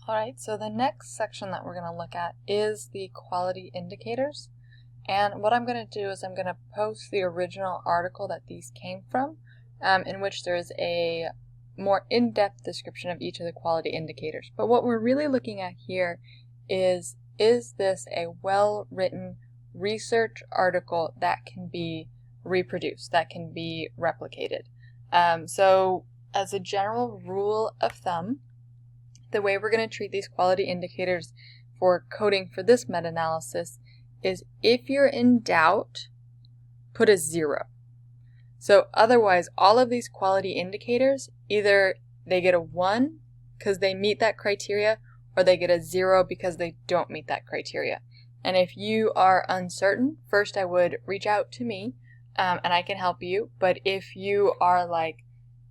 Alright, so the next section that we're going to look at is the quality indicators. And what I'm going to do is I'm going to post the original article that these came from, in which there is a more in-depth description of each of the quality indicators. But what we're really looking at here is this a well-written research article that can be reproduced, that can be replicated? So as a general rule of thumb, the way we're going to treat these quality indicators for coding for this meta-analysis is if you're in doubt, put a 0. So otherwise, all of these quality indicators, either they get a 1 because they meet that criteria, or they get a 0 because they don't meet that criteria. And if you are uncertain, first I would reach out to me and I can help you. But if you are like,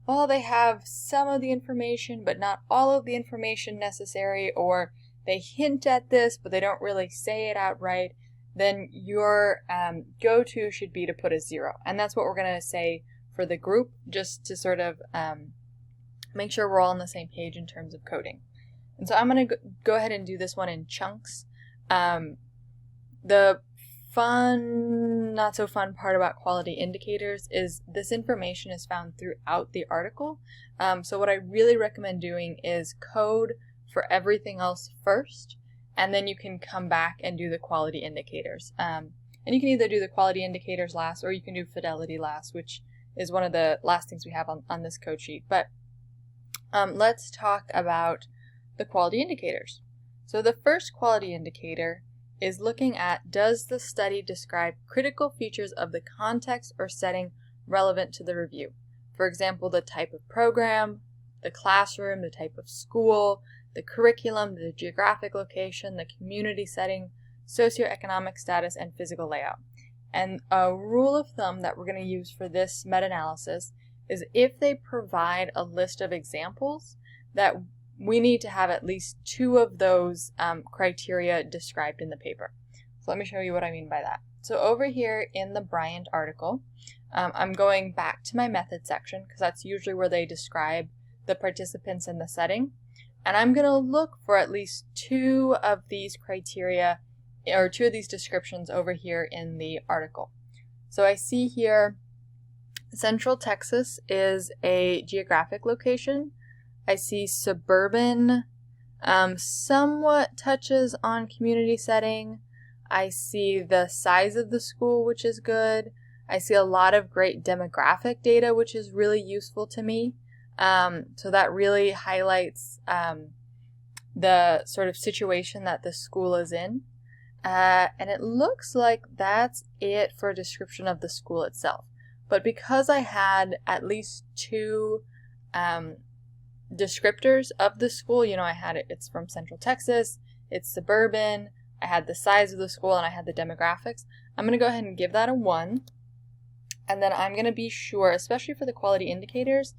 well, they have some of the information, but not all of the information necessary, or they hint at this, but they don't really say it outright, then your go-to should be to put a 0. And that's what we're going to say for the group, just to sort of make sure we're all on the same page in terms of coding. And so I'm going to go ahead and do this one in chunks. The fun, not so fun part about quality indicators is this information is found throughout the article. So what I really recommend doing is code for everything else first, and then you can come back and do the quality indicators. And you can either do the quality indicators last, or you can do fidelity last, which is one of the last things we have on this code sheet. But let's talk about the quality indicators. So the first quality indicator is looking at, does the study describe critical features of the context or setting relevant to the review? For example, the type of program, the classroom, the type of school, the curriculum, the geographic location, the community setting, socioeconomic status, and physical layout. And a rule of thumb that we're going to use for this meta-analysis is if they provide a list of examples, that we need to have at least 2 of those criteria described in the paper. So let me show you what I mean by that. So over here in the Bryant article, I'm going back to my method section because that's usually where they describe the participants in the setting. And I'm going to look for at least 2 of these criteria, or 2 of these descriptions over here in the article. So I see here Central Texas is a geographic location. I see suburban somewhat touches on community setting. I see the size of the school, which is good. I see a lot of great demographic data, which is really useful to me. So that really highlights the sort of situation that the school is in. And it looks like that's it for a description of the school itself. But because I had at least 2 descriptors of the school, you know, I had it's from Central Texas, it's suburban, I had the size of the school, and I had the demographics, I'm going to go ahead and give that a 1. And then I'm going to be sure, especially for the quality indicators,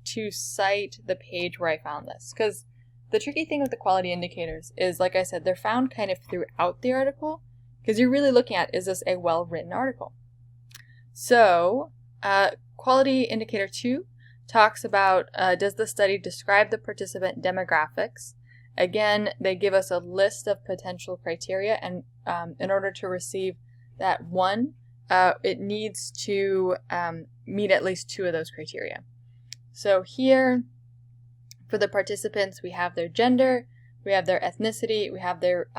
to cite the page where I found this. Because the tricky thing with the quality indicators is, like I said, they're found kind of throughout the article, because you're really looking at, is this a well-written article? So, quality indicator 2 talks about, does the study describe the participant demographics? Again, they give us a list of potential criteria, and in order to receive that 1, it needs to meet at least 2 of those criteria. So here, for the participants, we have their gender, we have their ethnicity, we have their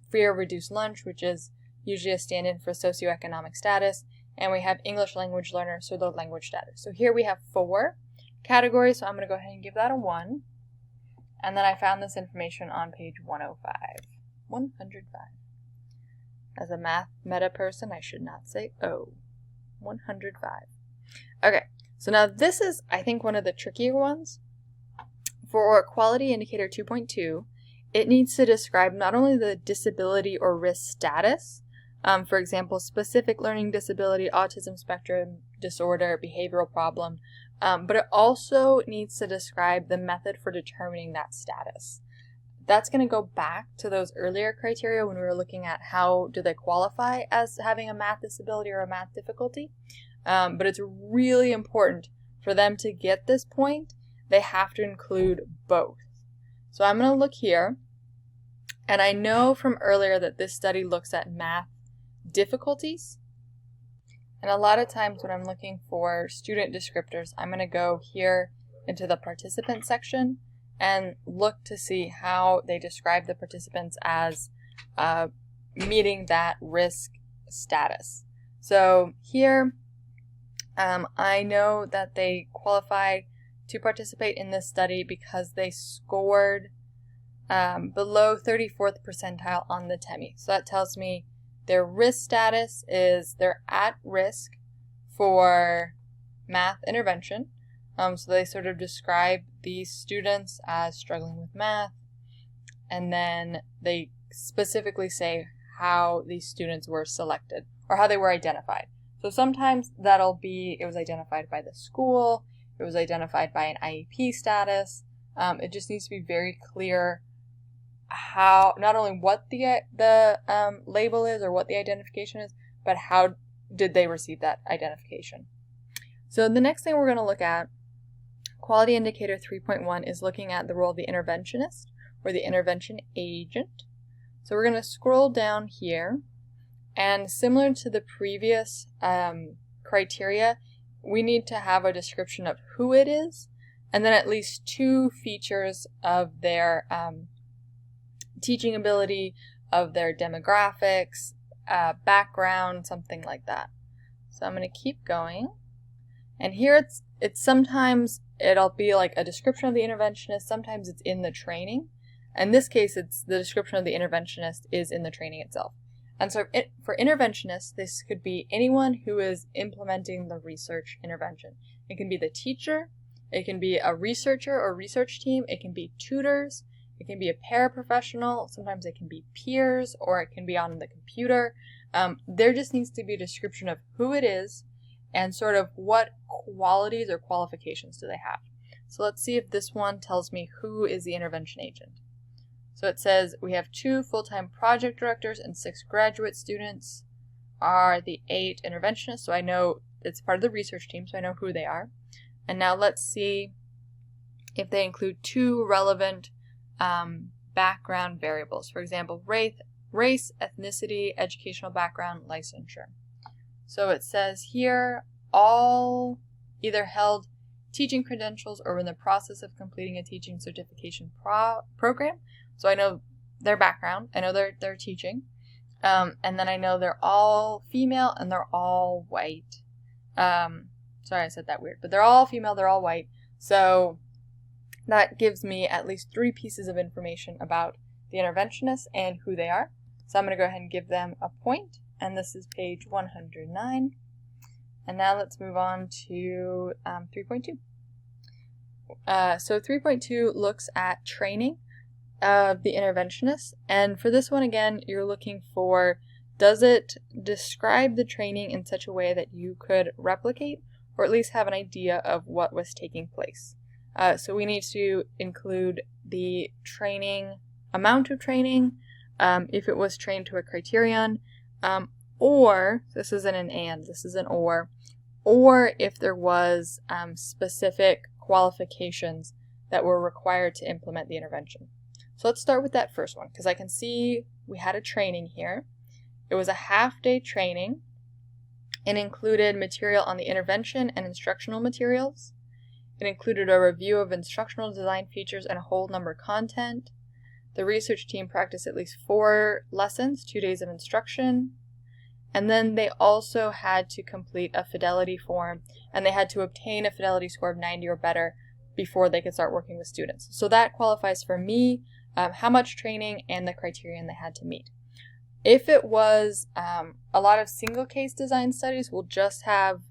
free or reduced lunch, which is usually a stand-in for socioeconomic status, and we have English language learner, so the language status. So here we have 4 categories, so I'm going to go ahead and give that a 1. And then I found this information on page 105. 105. As a math meta person, I should not say 105. Okay, so now this is, I think, one of the trickier ones. For quality indicator 2.2, it needs to describe not only the disability or risk status, for example, specific learning disability, autism spectrum disorder, behavioral problem, but it also needs to describe the method for determining that status. That's going to go back to those earlier criteria when we were looking at how do they qualify as having a math disability or a math difficulty. But it's really important for them to get this point. They have to include both. So I'm going to look here, and I know from earlier that this study looks at math difficulties. And a lot of times when I'm looking for student descriptors, I'm going to go here into the participant section and look to see how they describe the participants as meeting that risk status. So here, I know that they qualified to participate in this study because they scored below 34th percentile on the TEMI. So that tells me their risk status is they're at risk for math intervention. So they sort of describe these students as struggling with math, and then they specifically say how these students were selected or how they were identified. So sometimes that'll be, it was identified by the school, it was identified by an IEP status. It just needs to be very clear how, not only what the label is or what the identification is, but how did they receive that identification. So the next thing we're going to look at, Quality Indicator 3.1, is looking at the role of the interventionist or the intervention agent. So we're going to scroll down here, and similar to the previous criteria, we need to have a description of who it is, and then at least 2 features of their teaching ability, of their demographics, background, something like that. So I'm going to keep going. And here it's sometimes it'll be like a description of the interventionist, sometimes it's in the training. In this case, it's the description of the interventionist is in the training itself. And so for interventionists, this could be anyone who is implementing the research intervention. It can be the teacher, it can be a researcher or research team, it can be tutors, it can be a paraprofessional, sometimes it can be peers, or it can be on the computer. There just needs to be a description of who it is and sort of what qualities or qualifications do they have. So let's see if this one tells me who is the intervention agent. So it says we have 2 full-time project directors and 6 graduate students are the 8 interventionists. So I know it's part of the research team, so I know who they are. And now let's see if they include 2 relevant background variables. For example, race, ethnicity, educational background, licensure. So it says here, all either held teaching credentials or in the process of completing a teaching certification program. So I know their background, I know they're teaching, and then I know they're all female and they're all white. Sorry, I said that weird, but they're all female, they're all white. So that gives me at least 3 pieces of information about the interventionists and who they are. So I'm going to go ahead and give them a point, and this is page 109. And now let's move on to 3.2. So 3.2 looks at training of the interventionist, and for this one again, you're looking for, does it describe the training in such a way that you could replicate or at least have an idea of what was taking place. So we need to include the training, amount of training, if it was trained to a criterion, or, this isn't an and, this is an or if there was specific qualifications that were required to implement the intervention. So let's start with that first one, because I can see we had a training here. It was a half-day training. It included material on the intervention and instructional materials. It included a review of instructional design features and a whole number content. The research team practiced at least 4 lessons, 2 days of instruction. And then they also had to complete a fidelity form, and they had to obtain a fidelity score of 90 or better before they could start working with students. So that qualifies for me, how much training and the criterion they had to meet. If it was a lot of single case design studies, will just have,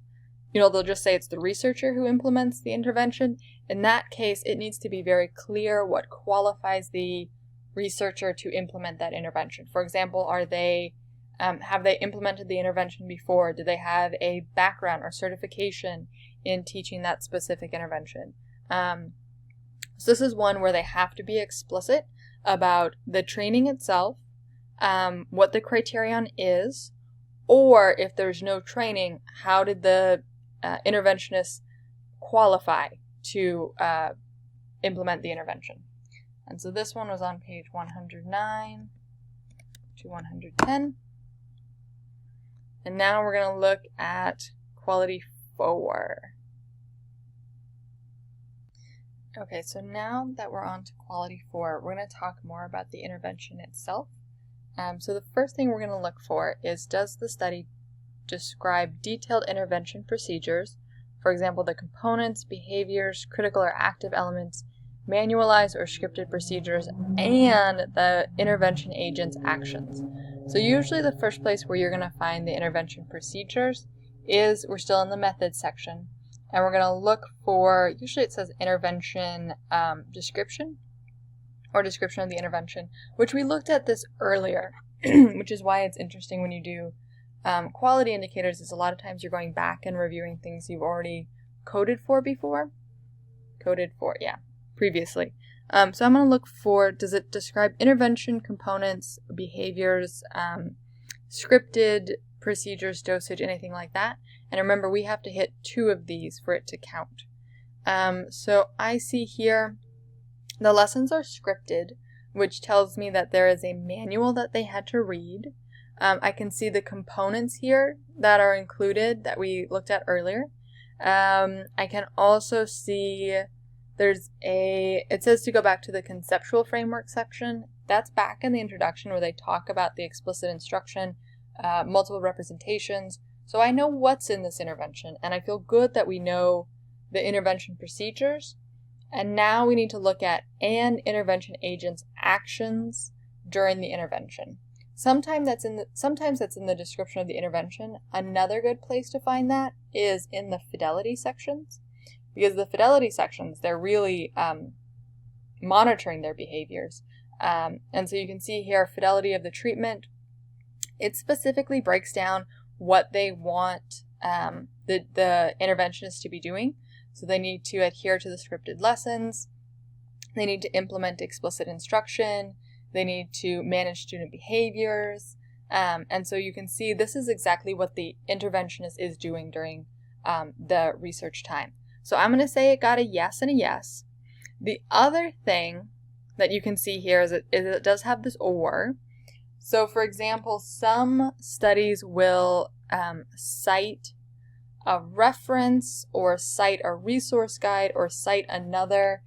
they'll just say it's the researcher who implements the intervention. In that case, it needs to be very clear what qualifies the researcher to implement that intervention. For example, are they have they implemented the intervention before? Do they have a background or certification in teaching that specific intervention? So this is one where they have to be explicit about the training itself, what the criterion is, or if there's no training, how did the interventionist qualify to implement the intervention? And so this one was on page 109 to 110. And now we're going to look at quality 4. Okay, so now that we're on to quality 4, we're going to talk more about the intervention itself. So the first thing we're going to look for is, does the study describe detailed intervention procedures, for example, the components, behaviors, critical or active elements, manualized or scripted procedures, and the intervention agent's actions. So usually the first place where you're going to find the intervention procedures is, we're still in the methods section, and we're going to look for, usually it says intervention description, or description of the intervention, which we looked at this earlier, which is why it's interesting when you do quality indicators, is a lot of times you're going back and reviewing things you've already coded for previously. So I'm going to look for, does it describe intervention components, behaviors, scripted procedures, dosage, anything like that? And remember, we have to hit 2 of these for it to count. So I see here the lessons are scripted, which tells me that there is a manual that they had to read. I can see the components here that are included that we looked at earlier. I can also see it says to go back to the conceptual framework section. That's back in the introduction where they talk about the explicit instruction, multiple representations. So I know what's in this intervention, and I feel good that we know the intervention procedures. And now we need to look at an intervention agent's actions during the intervention. Sometimes that's in the description of the intervention. Another good place to find that is in the fidelity sections, because the fidelity sections, they're really monitoring their behaviors. And so you can see here, fidelity of the treatment. It specifically breaks down what they want the interventionist to be doing. So they need to adhere to the scripted lessons. They need to implement explicit instruction. They need to manage student behaviors. And so you can see this is exactly what the interventionist is doing during the research time. So I'm going to say it got a yes and a yes. The other thing that you can see here is it does have this or. So for example, some studies will cite a reference or cite a resource guide or cite another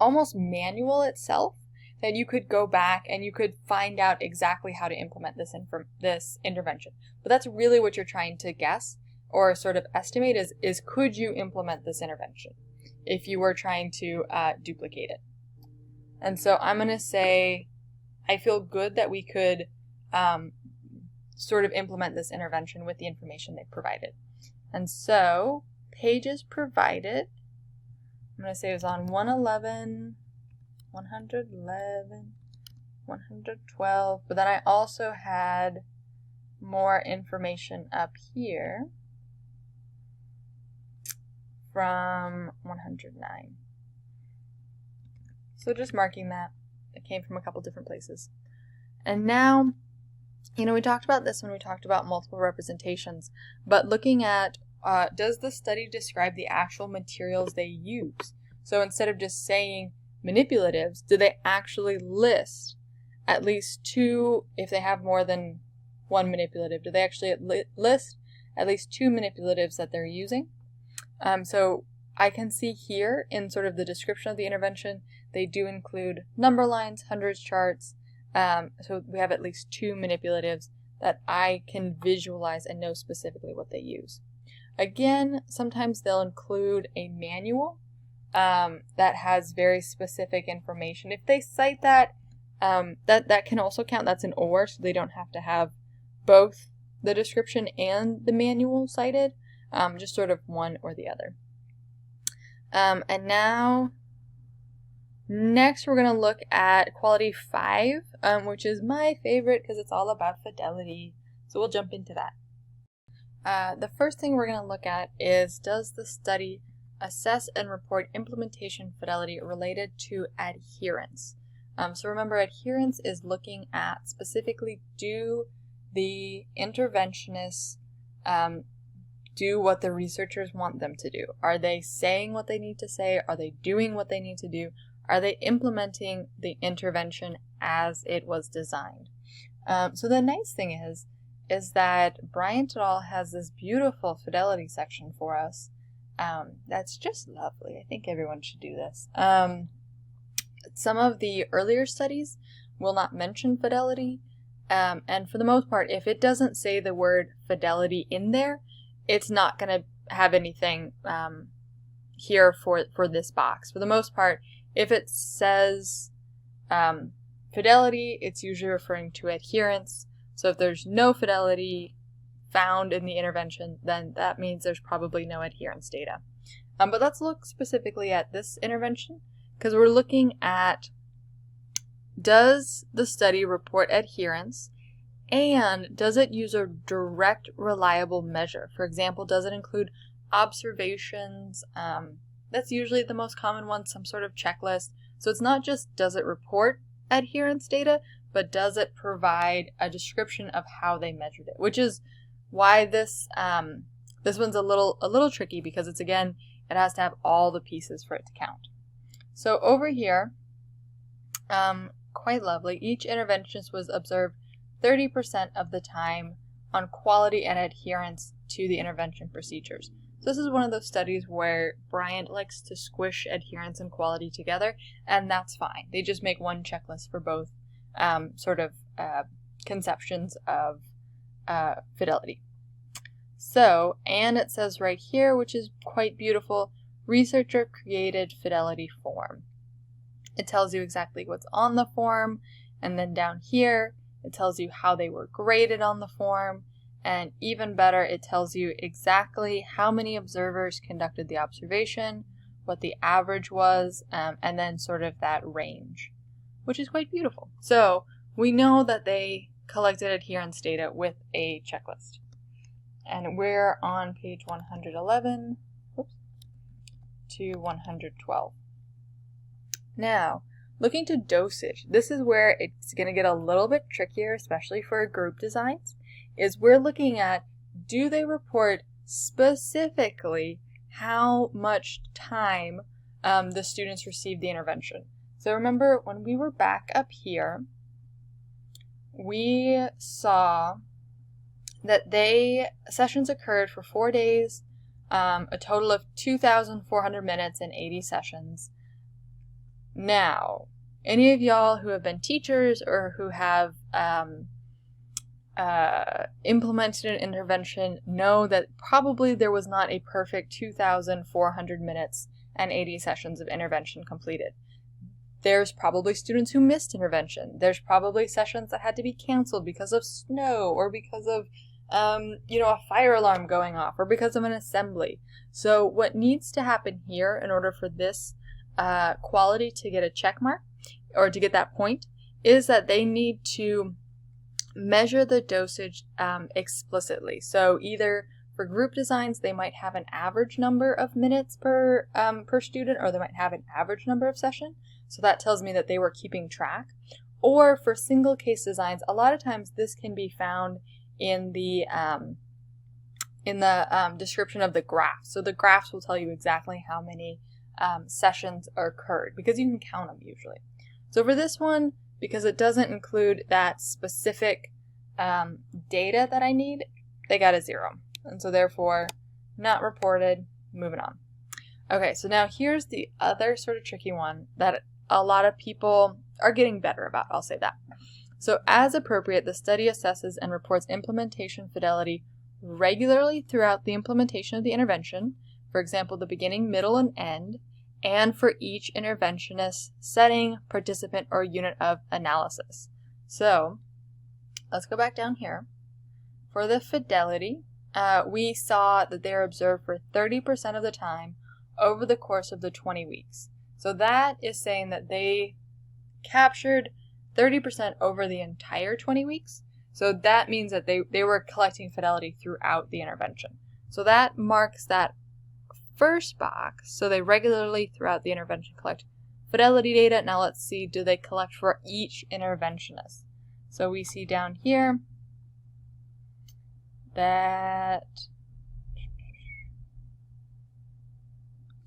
almost manual itself that you could go back and you could find out exactly how to implement this intervention. But that's really what you're trying to guess or sort of estimate is could you implement this intervention if you were trying to duplicate it. And so I'm going to say I feel good that we could sort of implement this intervention with the information they provided. And so pages provided, I'm going to say it was on 111, 111, 112, but then I also had more information up here from 109. So just marking that. It came from a couple different places. And now, we talked about this when we talked about multiple representations, but looking at does the study describe the actual materials they use? So instead of just saying manipulatives, do they actually list at least 2, if they have more than 1 manipulative, do they actually list at least 2 manipulatives that they're using? So I can see here in sort of the description of the intervention, they do include number lines, hundreds charts. So we have at least 2 manipulatives that I can visualize and know specifically what they use. Again, sometimes they'll include a manual that has very specific information. If they cite that, that can also count. That's an or, so they don't have to have both the description and the manual cited, just sort of one or the other. And now, next we're going to look at quality 5, which is my favorite because it's all about fidelity. So we'll jump into that. The first thing we're going to look at is, does the study assess and report implementation fidelity related to adherence? So remember, adherence is looking at specifically, do the interventionists do what the researchers want them to do? Are they saying what they need to say? Are they doing what they need to do? Are they implementing the intervention as it was designed? So the nice thing is that Bryant et al. Has this beautiful fidelity section for us. That's just lovely. I think everyone should do this. Some of the earlier studies will not mention fidelity, and for the most part, if it doesn't say the word fidelity in there, it's not going to have anything here for this box. For the most part, if it says fidelity, it's usually referring to adherence. So if there's no fidelity found in the intervention, then that means there's probably no adherence data. But let's look specifically at this intervention, because we're looking at, does the study report adherence, and does it use a direct, reliable measure? For example, does it include observations? That's usually the most common one, some sort of checklist. So it's not just does it report adherence data, but does it provide a description of how they measured it, which is why this one's a little tricky, because it's, again, it has to have all the pieces for it to count. So over here, quite lovely, each interventionist was observed 30% of the time on quality and adherence to the intervention procedures. So this is one of those studies where Bryant likes to squish adherence and quality together, and that's fine. They just make one checklist for both conceptions of fidelity. So, and it says right here, which is quite beautiful, researcher created fidelity form. It tells you exactly what's on the form, and then down here, it tells you how they were graded on the form, and even better, it tells you exactly how many observers conducted the observation, what the average was, and then sort of that range, which is quite beautiful. So we know that they collected adherence data with a checklist. And we're on page 111 to 112. Now, looking to dosage, this is where it's going to get a little bit trickier, especially for group designs, is we're looking at, do they report specifically how much time the students received the intervention? So remember, when we were back up here, we saw that sessions occurred for 4 days, a total of 2,400 minutes and 80 sessions. Now, any of y'all who have been teachers or who have implemented an intervention know that probably there was not a perfect 2,400 minutes and 80 sessions of intervention completed. There's probably students who missed intervention. There's probably sessions that had to be canceled because of snow, or because of a fire alarm going off, or because of an assembly. So what needs to happen here in order for this quality to get a check mark, or to get that point, is that they need to measure the dosage explicitly. So either for group designs, they might have an average number of minutes per student, or they might have an average number of session. So that tells me that they were keeping track. Or for single case designs, a lot of times this can be found in the description of the graph. So the graphs will tell you exactly how many sessions occurred, because you can count them usually. So for this one, because it doesn't include that specific data that I need, they got a 0. And so therefore, not reported, moving on. Okay, so now here's the other sort of tricky one that a lot of people are getting better about, I'll say that. So as appropriate, the study assesses and reports implementation fidelity regularly throughout the implementation of the intervention, for example, the beginning, middle, and end, and for each interventionist setting, participant, or unit of analysis. So let's go back down here. For the fidelity, we saw that they are observed for 30% of the time over the course of the 20 weeks. So that is saying that they captured 30% over the entire 20 weeks. So that means that they were collecting fidelity throughout the intervention. So that marks that first box. So they regularly throughout the intervention collect fidelity data. Now let's see, do they collect for each interventionist? So we see down here that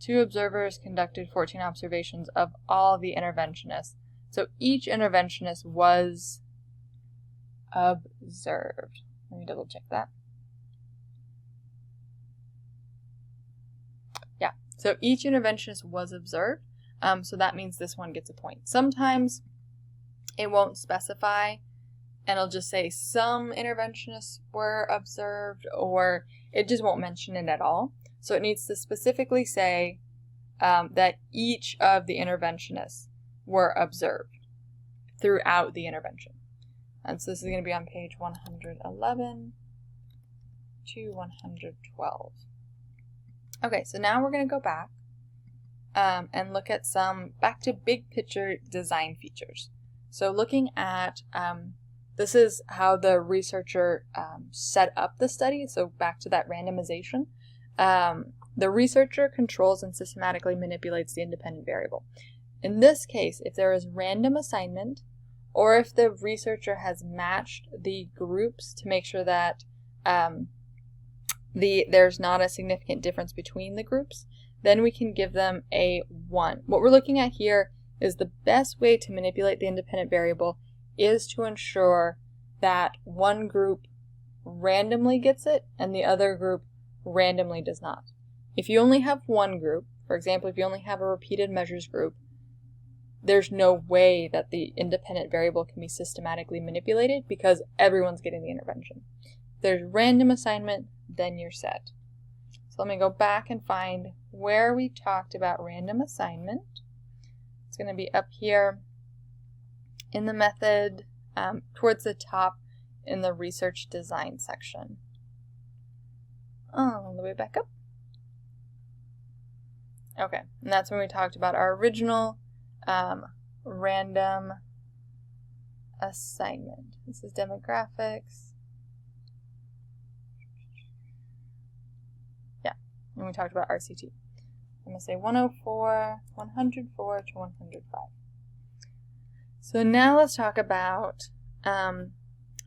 2 observers conducted 14 observations of all the interventionists. So each interventionist was observed. Let me double check that. Yeah, so each interventionist was observed. So that means this one gets a point. Sometimes it won't specify, and it'll just say some interventionists were observed, or it just won't mention it at all. So it needs to specifically say that each of the interventionists were observed throughout the intervention. And so this is going to be on page 111 to 112. Okay, so now we're going to go back and look at back to big picture design features. So looking at, this is how the researcher set up the study, so back to that randomization. The researcher controls and systematically manipulates the independent variable. In this case, if there is random assignment, or if the researcher has matched the groups to make sure that there's not a significant difference between the groups, then we can give them a 1. What we're looking at here is the best way to manipulate the independent variable is to ensure that one group randomly gets it and the other group randomly does not. If you only have one group, for example, if you only have a repeated measures group, there's no way that the independent variable can be systematically manipulated because everyone's getting the intervention. If there's random assignment, then you're set. So let me go back and find where we talked about random assignment. It's going to be up here in the method, towards the top in the research design section. All the way back up. Okay, and that's when we talked about our original random assignment. This is demographics. Yeah, and we talked about RCT. I'm going to say 104, 104 to 105. So now let's talk about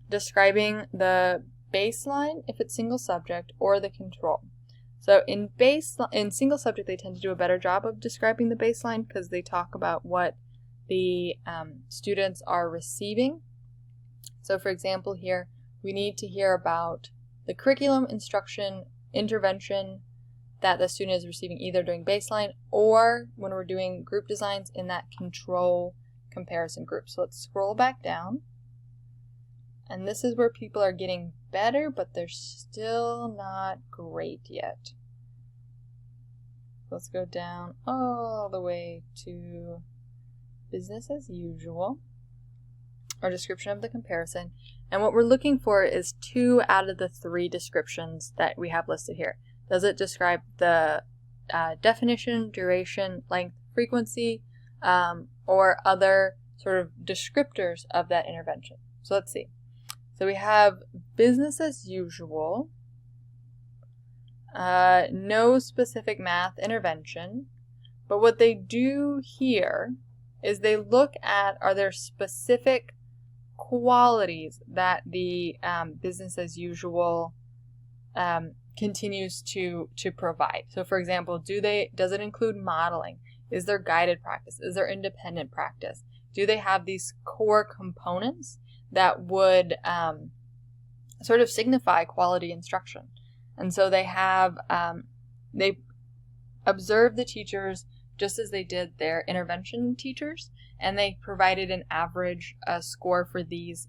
describing the baseline if it's single subject or the control. So in single subject, they tend to do a better job of describing the baseline because they talk about what the students are receiving. So for example here, we need to hear about the curriculum, instruction, intervention that the student is receiving either during baseline or when we're doing group designs in that control comparison group. So let's scroll back down. And this is where people are getting better, but they're still not great yet. Let's go down all the way to business as usual, or description of the comparison. And what we're looking for is 2 out of the 3 descriptions that we have listed here. Does it describe the definition, duration, length, frequency, or other sort of descriptors of that intervention? So let's see. So we have business as usual, no specific math intervention, but what they do here is they look at, are there specific qualities that the business as usual continues to provide. So for example, does it include modeling? Is there guided practice? Is there independent practice? Do they have these core components that would sort of signify quality instruction? And so they have, they observed the teachers just as they did their intervention teachers, and they provided an average score for these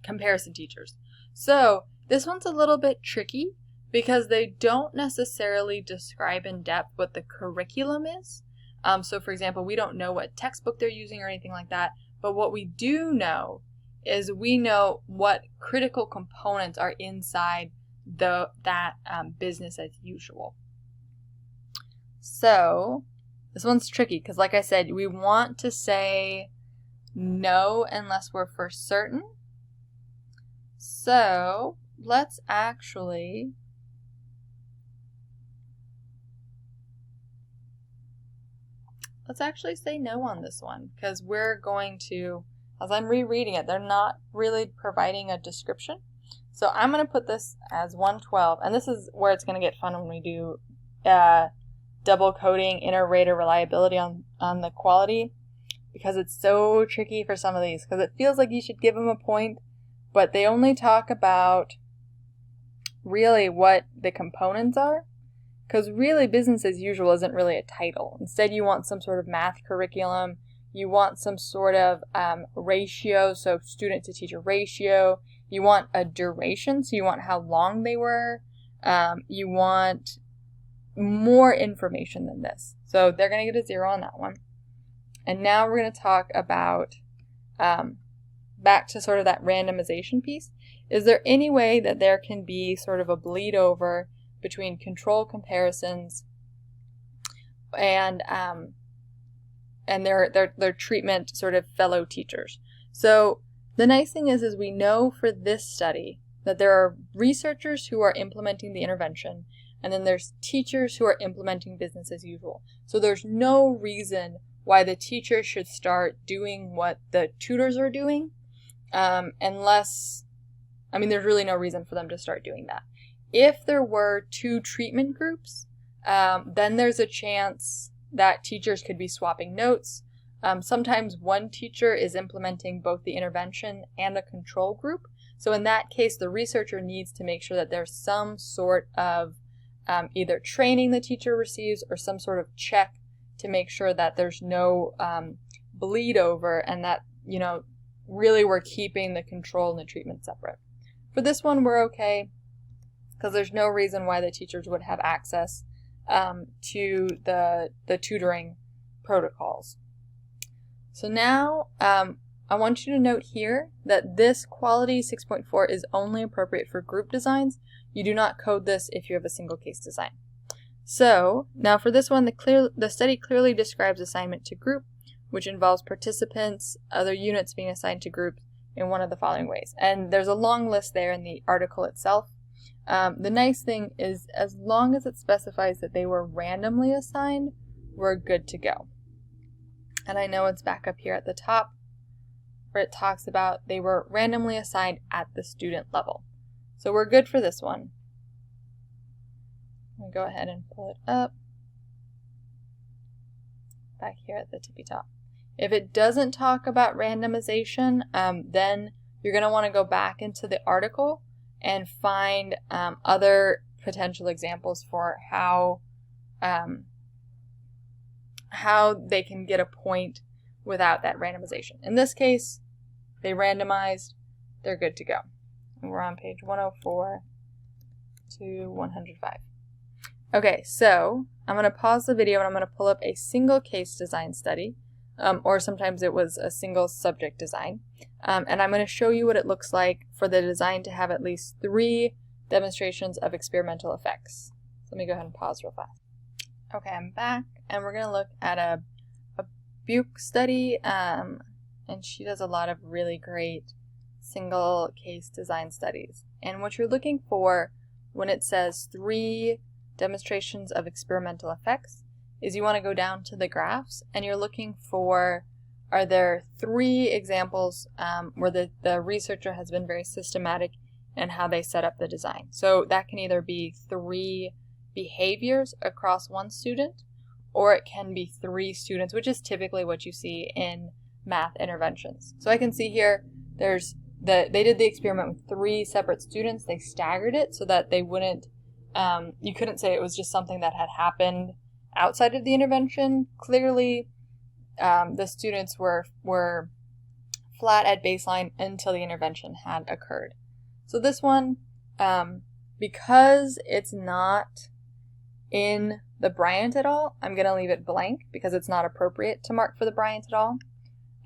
comparison teachers. So this one's a little bit tricky because they don't necessarily describe in depth what the curriculum is. So for example, we don't know what textbook they're using or anything like that, but what we do know is we know what critical components are inside that business as usual. So this one's tricky because, like I said, we want to say no unless we're for certain. So let's actually say no on this one because we're going to, as I'm rereading it, they're not really providing a description. So I'm going to put this as 112, and this is where it's going to get fun when we do double coding inner rate or reliability on the quality, because it's so tricky for some of these, because it feels like you should give them a point, but they only talk about really what the components are, because really business as usual isn't really a title. Instead, you want some sort of math curriculum, you want some sort of ratio, so student to teacher ratio, you want a duration, so you want how long they were, you want more information than this. So they're going to get a 0 on that one. And now we're going to talk about, back to sort of that randomization piece. Is there any way that there can be sort of a bleed over between control comparisons and their treatment sort of fellow teachers? So the nice thing is we know for this study that there are researchers who are implementing the intervention, and then there's teachers who are implementing business as usual. So there's no reason why the teacher should start doing what the tutors are doing, unless, I mean, there's really no reason for them to start doing that. If there were 2 treatment groups, then there's a chance that teachers could be swapping notes. Sometimes one teacher is implementing both the intervention and a control group. So in that case, the researcher needs to make sure that there's some sort of either training the teacher receives or some sort of check to make sure that there's no bleed over, and that, you know, really we're keeping the control and the treatment separate. For this one, we're okay, because there's no reason why the teachers would have access to the tutoring protocols. So now I want you to note here that this quality 6.4 is only appropriate for group designs. You do not code this if you have a single case design. So now for this one, the study clearly describes assignment to group, which involves participants, other units being assigned to groups in one of the following ways. And there's a long list there in the article itself. The nice thing is, as long as it specifies that they were randomly assigned, we're good to go. And I know it's back up here at the top where it talks about they were randomly assigned at the student level. So we're good for this one. I'm going to go ahead and pull it up back here at the tippy top. If it doesn't talk about randomization, then you're going to want to go back into the article and find other potential examples for how they can get a point without that randomization. In this case, they randomized, they're good to go. And we're on page 104 to 105. Okay, so I'm going to pause the video and I'm going to pull up a single case design study, or sometimes it was a single subject design, and I'm going to show you what it looks like for the design to have at least 3 demonstrations of experimental effects. So let me go ahead and pause real fast. Okay, I'm back, and we're going to look at a Buke study, and she does a lot of really great single case design studies. And what you're looking for when it says 3 demonstrations of experimental effects is you want to go down to the graphs, and you're looking for, are there 3 examples where the researcher has been very systematic in how they set up the design. So that can either be 3 behaviors across one student, or it can be 3 students, which is typically what you see in math interventions. So I can see here they did the experiment with 3 separate students. They staggered it so that they wouldn't, you couldn't say it was just something that had happened outside of the intervention. Clearly, the students were flat at baseline until the intervention had occurred. So this one, because it's not in the Bryant et al., I'm going to leave it blank because it's not appropriate to mark for the Bryant et al.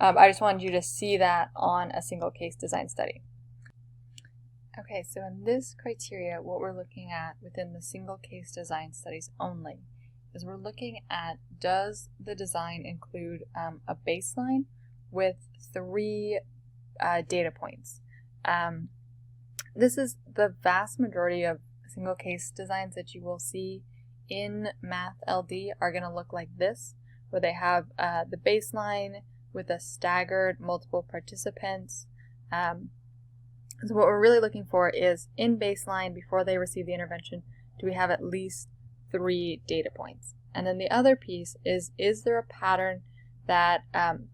I just wanted you to see that on a single case design study. Okay, so in this criteria, what we're looking at within the single case design studies only is we're looking at, does the design include a baseline with 3 data points. This is the vast majority of single case designs that you will see in Math LD are going to look like this, where they have the baseline with a staggered multiple participants. So what we're really looking for is in baseline, before they receive the intervention, do we have at least 3 data points? And then the other piece is there a pattern that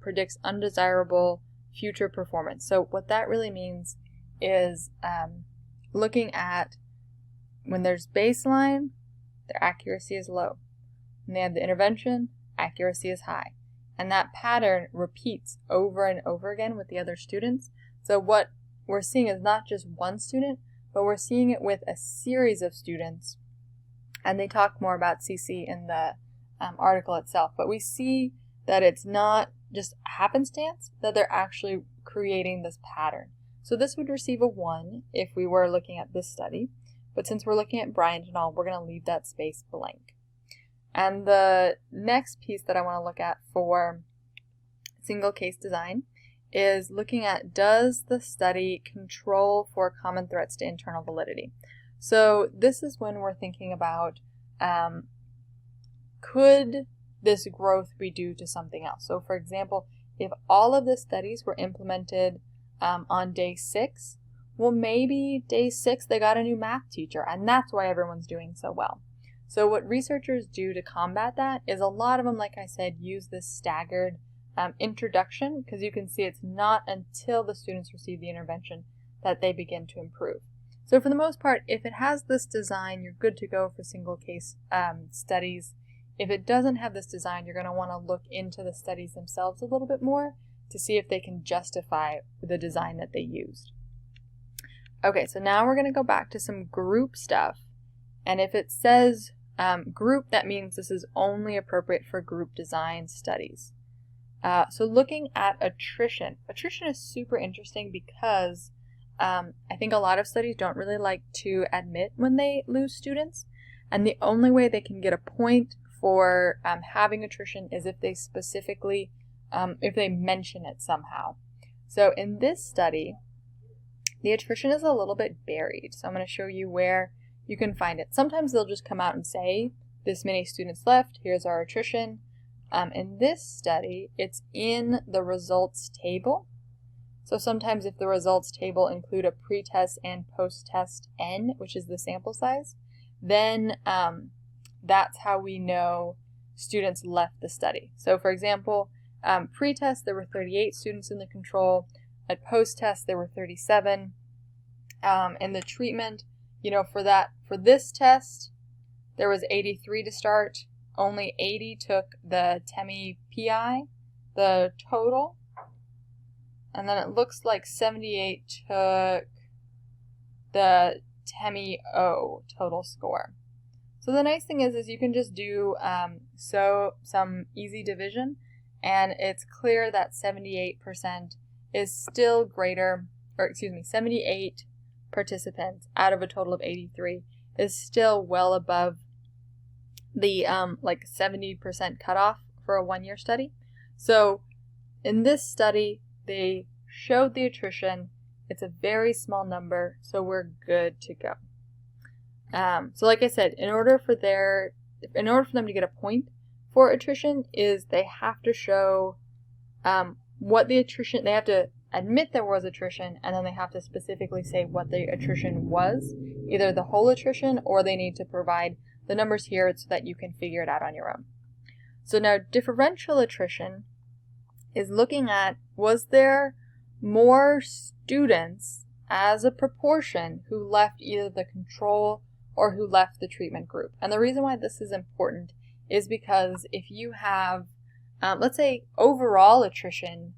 predicts undesirable future performance? So what that really means is looking at when there's baseline, their accuracy is low. When they have the intervention, accuracy is high. And that pattern repeats over and over again with the other students. So what we're seeing is not just one student, but we're seeing it with a series of students. And they talk more about CC in the article itself. But we see that it's not just happenstance, that they're actually creating this pattern. So this would receive a 1 if we were looking at this study. But since we're looking at Bryant et al., we're going to leave that space blank. And the next piece that I want to look at for single case design is looking at, does the study control for common threats to internal validity? So this is when we're thinking about, could this growth be due to something else? So for example, if all of the studies were implemented on day 6, well, maybe day 6 they got a new math teacher, and that's why everyone's doing so well. So what researchers do to combat that is a lot of them, like I said, use this staggered introduction, because you can see it's not until the students receive the intervention that they begin to improve. So for the most part, if it has this design, you're good to go for single case studies. If it doesn't have this design, you're going to want to look into the studies themselves a little bit more to see if they can justify the design that they used. Okay, so now we're going to go back to some group stuff. And if it says group, that means this is only appropriate for group design studies. So looking at attrition. Attrition is super interesting because I think a lot of studies don't really like to admit when they lose students. And the only way they can get a point for having attrition is if they specifically, if they mention it somehow. So in this study, the attrition is a little bit buried. So I'm going to show you where you can find it. Sometimes they'll just come out and say, this many students left, here's our attrition. In this study, it's in the results table. So sometimes if the results table include a pre-test and post-test N, which is the sample size, then that's how we know students left the study. So for example, pre-test, there were 38 students in the control. At post-test, there were 37. In the treatment, for this test, there was 83 to start. Only 80 took the TEMI PI, the total. And then it looks like 78 took the TEMI O total score. So the nice thing is you can just do some easy division, and it's clear that 78% is still greater, 78 participants out of a total of 83 is still well above the 70% cutoff for a 1-year study. So in this study, they showed the attrition. It's a very small number, so we're good to go. So like I said, in order for them to get a point for attrition, is they have to show what the attrition, they have to admit there was attrition, and then they have to specifically say what the attrition was, either the whole attrition, or they need to provide the numbers here so that you can figure it out on your own. So now differential attrition is looking at, was there more students as a proportion who left either the control or who left the treatment group? And the reason why this is important is because if you have, let's say overall attrition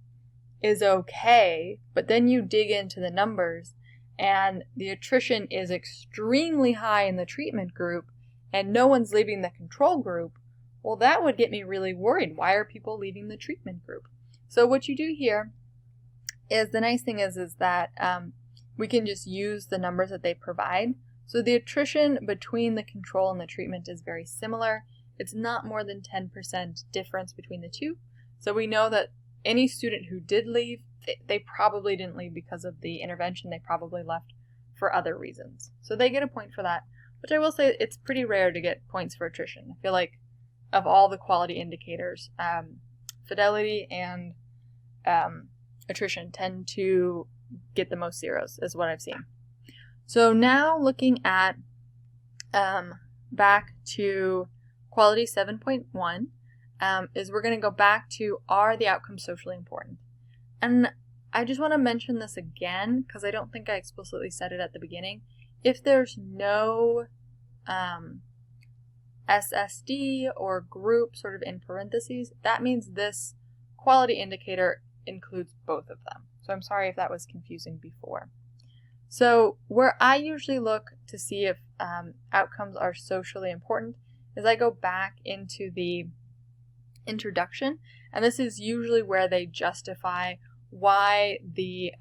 is okay, but then you dig into the numbers and the attrition is extremely high in the treatment group and no one's leaving the control group, well, that would get me really worried. Why are people leaving the treatment group? So what you do here is, the nice thing is that we can just use the numbers that they provide. So the attrition between the control and the treatment is very similar. It's not more than 10% difference between the two. So we know that any student who did leave, they probably didn't leave because of the intervention. They probably left for other reasons. So they get a point for that, which I will say it's pretty rare to get points for attrition. I feel like of all the quality indicators, fidelity and attrition tend to get the most zeros, is what I've seen. So now looking at back to quality 7.1 is we're going to go back to, are the outcomes socially important? And I just want to mention this again because I don't think I explicitly said it at the beginning. If there's no SSD or group sort of in parentheses, that means this quality indicator includes both of them. So I'm sorry if that was confusing before. So where I usually look to see if outcomes are socially important is I go back into the introduction, and this is usually where they justify why the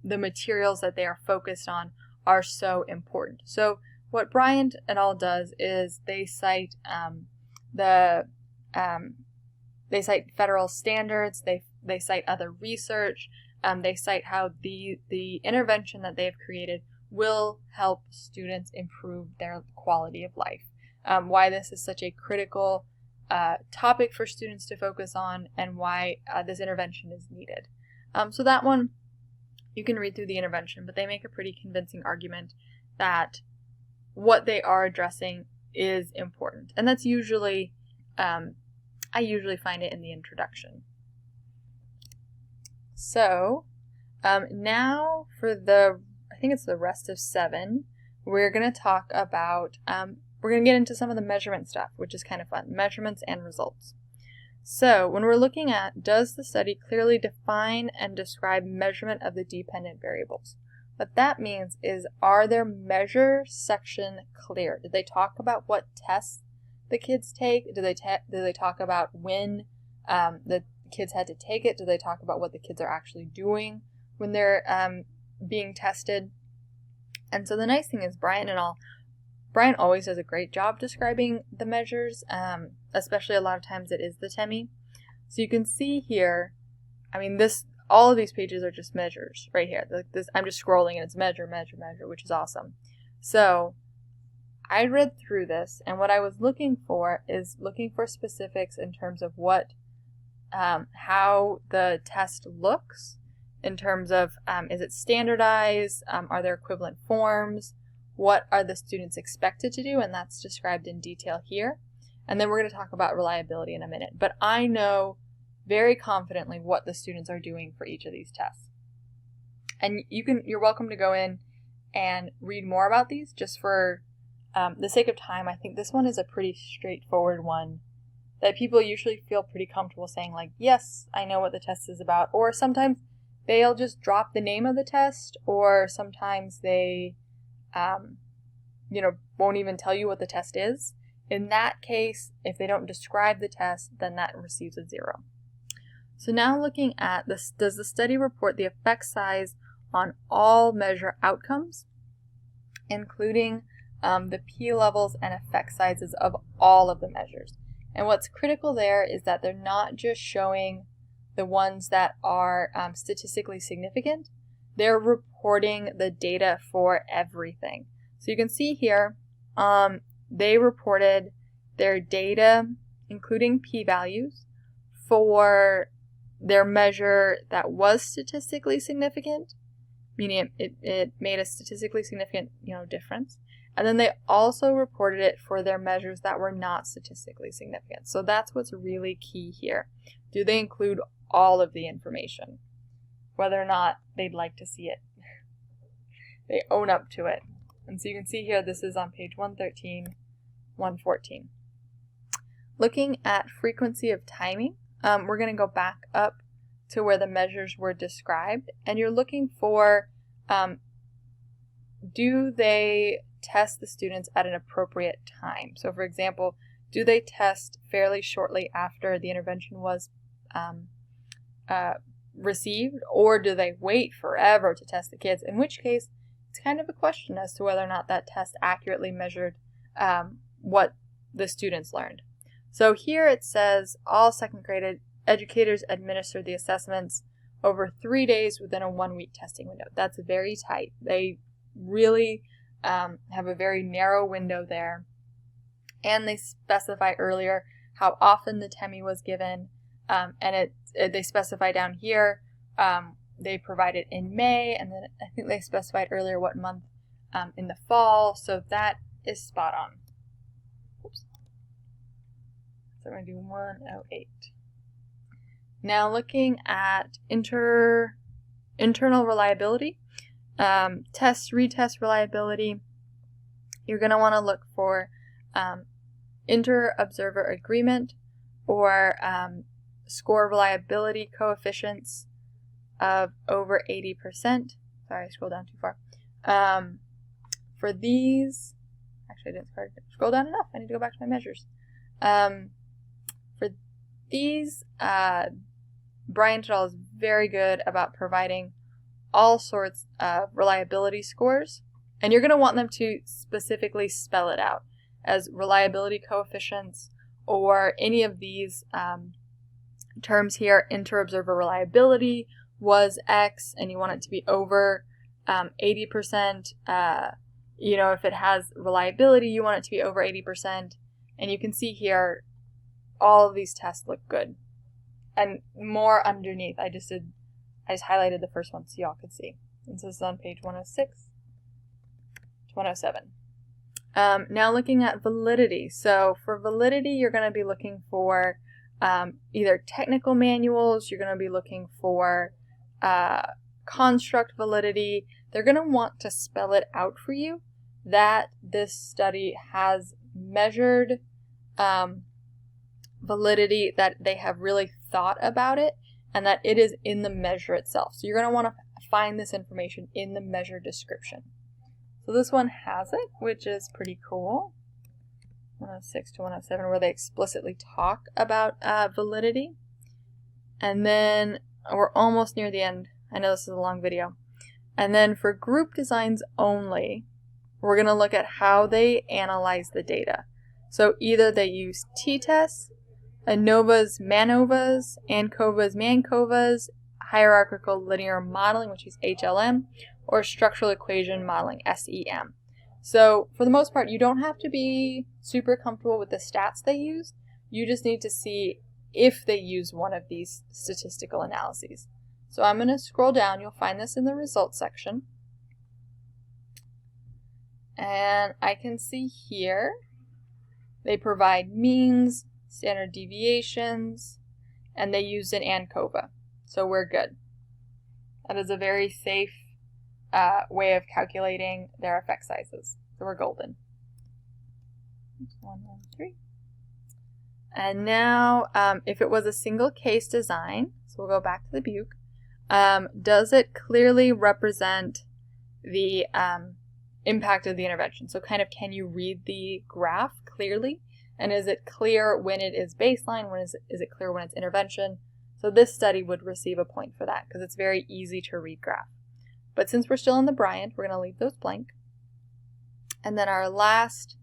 materials that they are focused on are so important. So what Bryant et al. Does is they cite they cite federal standards, they cite other research, they cite how the intervention that they have created will help students improve their quality of life, why this is such a critical topic for students to focus on, and why this intervention is needed. So that one, you can read through the intervention, but they make a pretty convincing argument that what they are addressing is important. And that's usually, I usually find it in the introduction. So now for I think it's the rest of 7, we're going to talk about, we're going to get into some of the measurement stuff, which is kind of fun, measurements and results. So when we're looking at, does the study clearly define and describe measurement of the dependent variables? What that means is, are their measure section clear? Did they talk about what tests the kids take? Do they talk about when the kids had to take it? Do they talk about what the kids are actually doing when they're being tested? And so the nice thing is Bryant always does a great job describing the measures, especially a lot of times it is the TEMI. So you can see here, I mean, all of these pages are just measures right here. I'm just scrolling and it's measure, measure, measure, which is awesome. So I read through this, and what I was looking for is looking for specifics in terms of how the test looks, in terms of is it standardized, are there equivalent forms, what are the students expected to do, and that's described in detail here. And then we're going to talk about reliability in a minute. But I know very confidently what the students are doing for each of these tests. And you're welcome to go in and read more about these. Just for the sake of time, I think this one is a pretty straightforward one that people usually feel pretty comfortable saying, like, yes, I know what the test is about. Or sometimes they'll just drop the name of the test, or sometimes they won't even tell you what the test is. In that case, if they don't describe the test, then that receives a 0. So now looking at this, does the study report the effect size on all measure outcomes, including the P levels and effect sizes of all of the measures? And what's critical there is that they're not just showing the ones that are statistically significant, they're reporting the data for everything. So you can see here, they reported their data, including p-values, for their measure that was statistically significant, meaning it made a statistically significant difference. And then they also reported it for their measures that were not statistically significant. So that's what's really key here. Do they include all of the information, whether or not they'd like to see it? They own up to it. And so you can see here, this is on page 113, 114. Looking at frequency of timing, we're going to go back up to where the measures were described, and you're looking for, do they test the students at an appropriate time? So for example, do they test fairly shortly after the intervention was received, or do they wait forever to test the kids? In which case, it's kind of a question as to whether or not that test accurately measured what the students learned. So here it says all second grade educators administer the assessments over 3 days within a 1-week testing window. That's very tight. They really have a very narrow window there. And they specify earlier how often the TEMI was given, and they specify down here, they provide it in May, and then I think they specified earlier what month in the fall, so that is spot on. Oops. So we're going to do 108. Now looking at internal reliability, test, retest reliability, you're going to want to look for inter-observer agreement or score reliability coefficients of over 80%. Sorry, I scrolled down too far. For these, actually I didn't scroll down enough. I need to go back to my measures. For these, Brian et al. Is very good about providing all sorts of reliability scores, and you're going to want them to specifically spell it out as reliability coefficients or any of these terms here. Inter-observer reliability was X, and you want it to be over 80%. If it has reliability, you want it to be over 80%. And you can see here, all of these tests look good. And more underneath, I just highlighted the first one so y'all could see. And so this is on page 106 to 107. Now looking at validity. So for validity, you're going to be looking for either technical manuals, you're going to be looking for construct validity. They're going to want to spell it out for you that this study has measured validity, that they have really thought about it, and that it is in the measure itself. So you're going to want to find this information in the measure description. So this one has it, which is pretty cool. 106 to 107, where they explicitly talk about validity. And then we're almost near the end. I know this is a long video. And then for group designs only, we're going to look at how they analyze the data. So either they use t-tests, ANOVAs, MANOVAs, ANCOVAs, MANCOVAs, hierarchical linear modeling, which is HLM, or structural equation modeling, SEM. So for the most part, you don't have to be super comfortable with the stats they use. You just need to see if they use one of these statistical analyses. So I'm going to scroll down. You'll find this in the results section. And I can see here they provide means, standard deviations, and they use an ANCOVA. So we're good. That is a very safe way of calculating their effect sizes. So we're golden. 113. And now, if it was a single case design, so we'll go back to the Buke, does it clearly represent the impact of the intervention? So kind of, can you read the graph clearly? And is it clear when it is baseline? When is it clear when it's intervention? So this study would receive a point for that because it's very easy to read graph. But since we're still in the Bryant, we're going to leave those blank. And then our last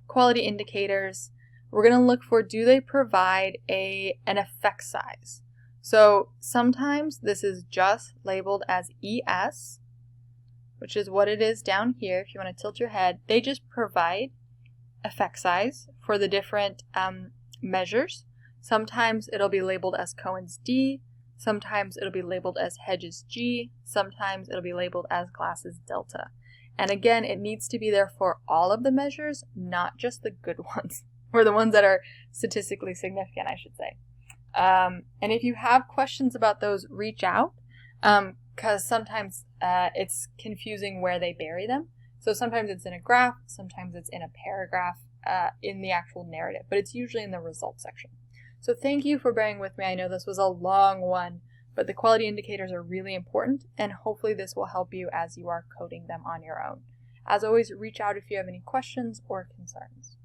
quality indicators, we're going to look for, do they provide an effect size? So sometimes this is just labeled as ES, which is what it is down here. If you want to tilt your head, they just provide effect size for the different measures. Sometimes it'll be labeled as Cohen's D, sometimes it'll be labeled as Hedges G, sometimes it'll be labeled as Glass's delta. And again, it needs to be there for all of the measures, not just the good ones, or the ones that are statistically significant, I should say. And if you have questions about those, reach out, because sometimes it's confusing where they bury them. So sometimes it's in a graph, sometimes it's in a paragraph in the actual narrative, but it's usually in the results section. So thank you for bearing with me. I know this was a long one, but the quality indicators are really important, and hopefully this will help you as you are coding them on your own. As always, reach out if you have any questions or concerns.